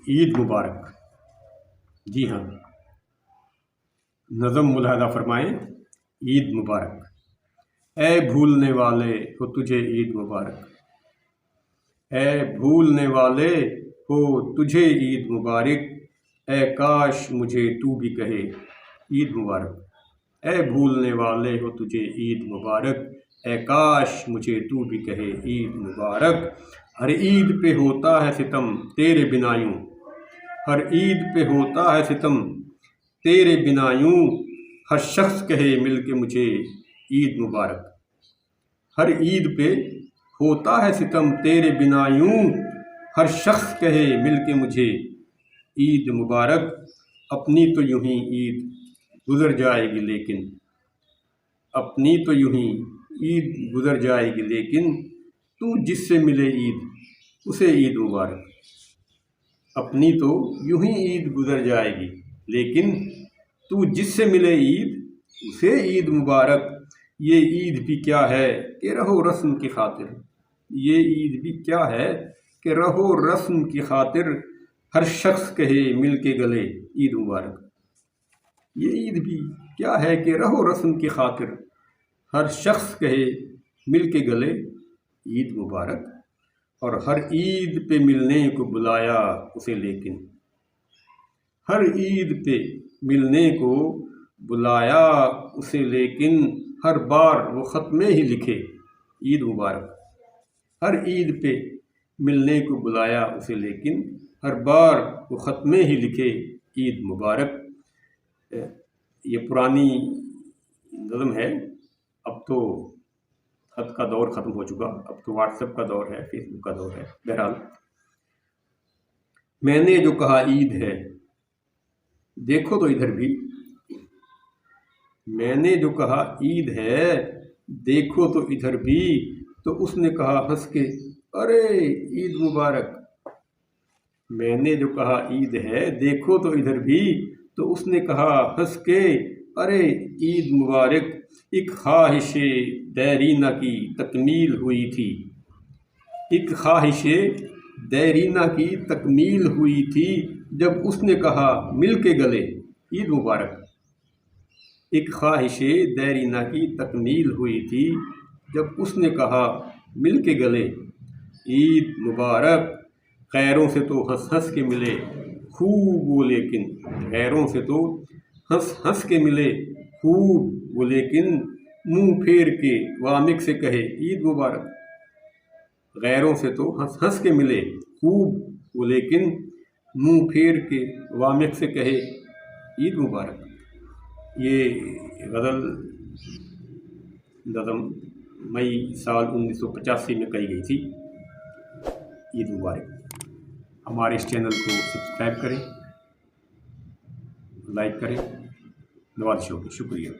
ईद मुबारक। जी हाँ, नज़म मुलाहज़ा फरमाएं। ईद मुबारक। ऐ भूलने वाले हो तुझे ईद मुबारक। ऐ भूलने वाले हो तुझे ईद मुबारक। ऐ काश मुझे तू भी कहे ईद मुबारक। ऐ भूलने वाले हो तुझे ईद मुबारक। ऐ काश मुझे तू भी कहे ईद मुबारक। हर ईद पे होता है सितम तेरे बिना यूं। हर ईद पे होता है सितम तेरे बिना यूं। हर शख्स कहे मिल के मुझे ईद मुबारक। हर ईद पे होता है सितम तेरे बिना यूं। हर शख्स कहे मिल के मुझे ईद मुबारक। अपनी तो यूं ही ईद गुजर जाएगी लेकिन, अपनी तो यूं ही ईद गुजर जाएगी लेकिन, तू जिससे मिले ईद उसे ईद मुबारक। अपनी तो यूं ही ईद गुजर जाएगी लेकिन, तू जिससे मिले ईद उसे ईद मुबारक। ये ईद भी क्या है कि रहो रस्म की खातिर। ये ईद भी क्या है कि रहो रस्म की खातिर। हर शख्स कहे मिल के गले ईद मुबारक। ये ईद भी क्या है कि रहो रस्म की खातिर। हर शख्स कहे मिल के गले ईद मुबारक। और हर ईद पे मिलने को बुलाया उसे लेकिन, हर ईद पे मिलने को बुलाया उसे लेकिन, हर बार वो ख़त में ही लिखे ईद मुबारक। हर ईद पे मिलने को बुलाया उसे लेकिन, हर बार वो ख़त में ही लिखे ईद मुबारक। ये पुरानी नज़म है। अब तो ख़त का दौर ख़त्म हो चुका, अब तो व्हाट्सएप का दौर है, फेसबुक का दौर है। बहरहाल, मैंने जो कहा ईद है देखो तो इधर भी। मैंने जो कहा ईद है देखो तो इधर भी, तो उसने कहा हंस के अरे ईद मुबारक। मैंने जो कहा ईद है देखो तो इधर भी, तो उसने कहा हंस के अरे ईद मुबारक। एक ख्वाहिशे देरीना की तकमील हुई थी। एक ख्वाहिशे देरीना की तकमील हुई थी, जब उसने कहा मिल के गले ईद मुबारक। एक ख्वाहिशे देरीना की तकमील हुई थी, जब उसने कहा मिल के गले ईद मुबारक। गैरों से तो हंस हंस के मिले खूब वो लेकिन, गैरों से तो हंस हंस के मिले खूब वो लेकिन, मुंह फेर के वामिक से कहे ईद मुबारक। गैरों से तो हंस हंस के मिले खूब वो लेकिन, मुंह फेर के वामिक से कहे ईद मुबारक। ये गज़ल नज़म मई साल 1985 में कही गई थी। ईद मुबारक। हमारे इस चैनल को सब्सक्राइब करें, लाइक करें। नवाज़ शो, शुक्रिया।